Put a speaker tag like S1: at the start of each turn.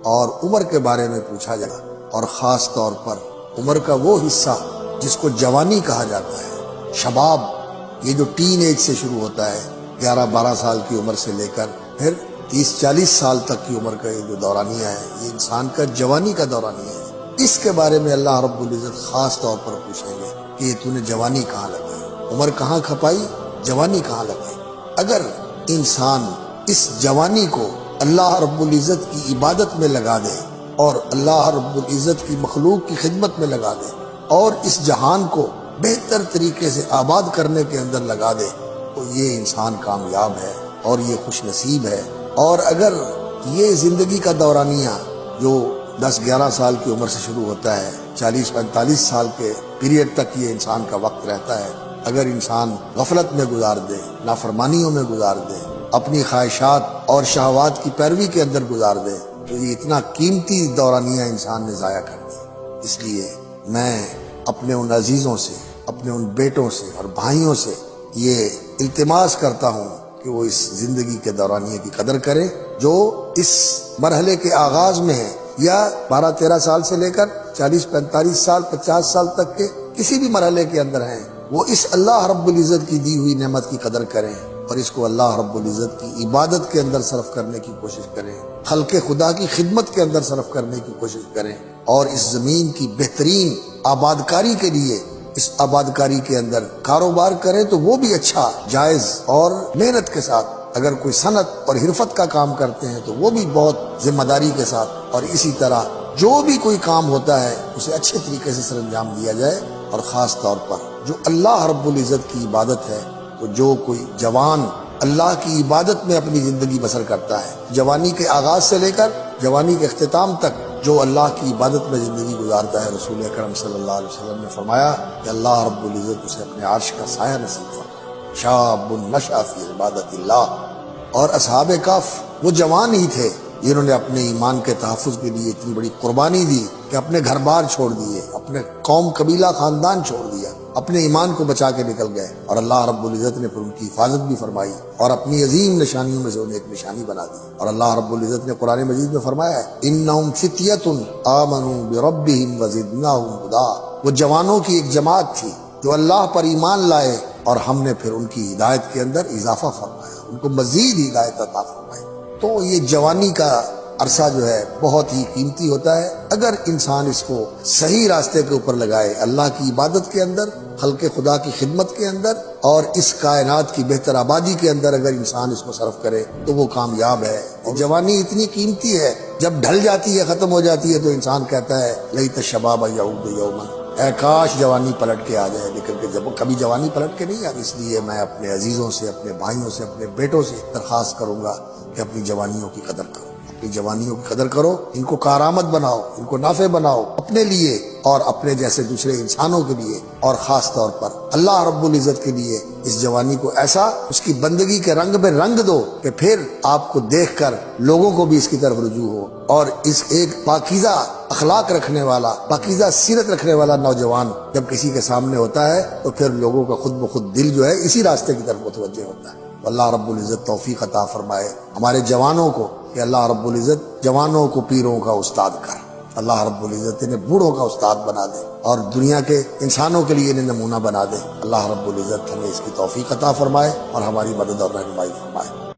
S1: اور عمر کے بارے میں پوچھا جائے اور خاص طور پر عمر کا وہ حصہ جس کو جوانی کہا جاتا ہے، شباب، یہ جو ٹین ایج سے شروع ہوتا ہے 11-12 سال کی عمر سے لے کر پھر 30-40 سال تک کی عمر کا یہ جو دورانیہ ہے، یہ انسان کا جوانی کا دورانیہ ہے۔ اس کے بارے میں اللہ رب العزت خاص طور پر پوچھیں گے کہ یہ تو نے جوانی کہاں لگائی، عمر کہاں کھپائی، جوانی کہاں لگائی۔ اگر انسان اس جوانی کو اللہ رب العزت کی عبادت میں لگا دے اور اللہ رب العزت کی مخلوق کی خدمت میں لگا دے اور اس جہان کو بہتر طریقے سے آباد کرنے کے اندر لگا دے تو یہ انسان کامیاب ہے اور یہ خوش نصیب ہے۔ اور اگر یہ زندگی کا دورانیہ جو 10-11 سال کی عمر سے شروع ہوتا ہے، 40-45 سال کے پیریڈ تک یہ انسان کا وقت رہتا ہے، اگر انسان غفلت میں گزار دے، نافرمانیوں میں گزار دے، اپنی خواہشات اور شہوات کی پیروی کے اندر گزار دے تو یہ اتنا قیمتی دورانیہ انسان نے ضائع کر دیا۔ اس لیے میں اپنے ان عزیزوں سے، اپنے ان بیٹوں سے اور بھائیوں سے یہ التماس کرتا ہوں کہ وہ اس زندگی کے دورانیے کی قدر کریں جو اس مرحلے کے آغاز میں ہے، یا 12-13 سال سے لے کر 40-45 سال 50 سال تک کے کسی بھی مرحلے کے اندر ہیں، وہ اس اللہ رب العزت کی دی ہوئی نعمت کی قدر کریں اور اس کو اللہ رب العزت کی عبادت کے اندر صرف کرنے کی کوشش کریں، خلق خدا کی خدمت کے اندر صرف کرنے کی کوشش کریں، اور اس زمین کی بہترین آبادکاری کے لیے اس آبادکاری کے اندر کاروبار کریں تو وہ بھی اچھا، جائز اور محنت کے ساتھ۔ اگر کوئی صنعت اور حرفت کا کام کرتے ہیں تو وہ بھی بہت ذمہ داری کے ساتھ، اور اسی طرح جو بھی کوئی کام ہوتا ہے اسے اچھے طریقے سے سر انجام دیا جائے۔ اور خاص طور پر جو اللہ رب العزت کی عبادت ہے، تو جو کوئی جوان اللہ کی عبادت میں اپنی زندگی بسر کرتا ہے، جوانی کے آغاز سے لے کر جوانی کے اختتام تک جو اللہ کی عبادت میں زندگی گزارتا ہے، رسول اکرم صلی اللہ علیہ وسلم نے فرمایا کہ اللہ رب العزت اسے اپنے عرش کا سایہ نصیب فرمائے، شاب نشأ فی عبادت اللہ۔ اور اصحاب کہف وہ جوان ہی تھے جنہوں نے اپنے ایمان کے تحفظ کے لیے اتنی بڑی قربانی دی کہ اپنے گھر بار چھوڑ دیے، اپنے قوم قبیلہ خاندان چھوڑ دیا، اپنے ایمان کو بچا کے نکل گئے، اور اللہ رب العزت نے پھر ان کی حفاظت بھی فرمائی اور اپنی عظیم نشانیوں میں سے انہیں ایک نشانی بنا دی۔ اور اللہ رب العزت نے قرآن مجید میں فرمایا ہے انہم فتیۃ آمنوا بربہم وزدناہم ہدی، وہ جوانوں کی ایک جماعت تھی جو اللہ پر ایمان لائے اور ہم نے پھر ان کی ہدایت کے اندر اضافہ فرمایا، ان کو مزید ہدایت عطا فرمائی۔ تو یہ جوانی کا عرصہ جو ہے بہت ہی قیمتی ہوتا ہے، اگر انسان اس کو صحیح راستے کے اوپر لگائے، اللہ کی عبادت کے اندر، خلق خدا کی خدمت کے اندر اور اس کائنات کی بہتر آبادی کے اندر اگر انسان اس کو صرف کرے تو وہ کامیاب ہے۔ اور جوانی اتنی قیمتی ہے، جب ڈھل جاتی ہے، ختم ہو جاتی ہے تو انسان کہتا ہے لیت الشباب یعود یوما، اے کاش جوانی پلٹ کے آ جائے، لیکن کہ جب کبھی جوانی پلٹ کے نہیں آتی۔ اس لیے میں اپنے عزیزوں سے، اپنے بھائیوں سے، اپنے بیٹوں سے درخواست کروں گا کہ اپنی جوانیوں کی قدر کرو، اپنی جوانیوں کی قدر کرو، ان کو کارآمد بناؤ، ان کو نافع بناؤ اپنے لیے اور اپنے جیسے دوسرے انسانوں کے لیے، اور خاص طور پر اللہ رب العزت کے لیے اس جوانی کو ایسا اس کی بندگی کے رنگ میں رنگ دو کہ پھر آپ کو دیکھ کر لوگوں کو بھی اس کی طرف رجوع ہو، اور اس ایک پاکیزہ اخلاق رکھنے والا، پاکیزہ سیرت رکھنے والا نوجوان جب کسی کے سامنے ہوتا ہے تو پھر لوگوں کا خود بخود دل جو ہے اسی راستے کی طرف متوجہ ہوتا ہے۔ اللہ رب العزت توفیق عطا فرمائے ہمارے جوانوں کو کہ اللہ رب العزت جوانوں کو پیروں کا استاد کر، اللہ رب العزت انہیں بوڑھوں کا استاد بنا دے اور دنیا کے انسانوں کے لیے انہیں نمونہ بنا دے۔ اللہ رب العزت ہمیں اس کی توفیق عطا فرمائے اور ہماری مدد اور رہنمائی فرمائے۔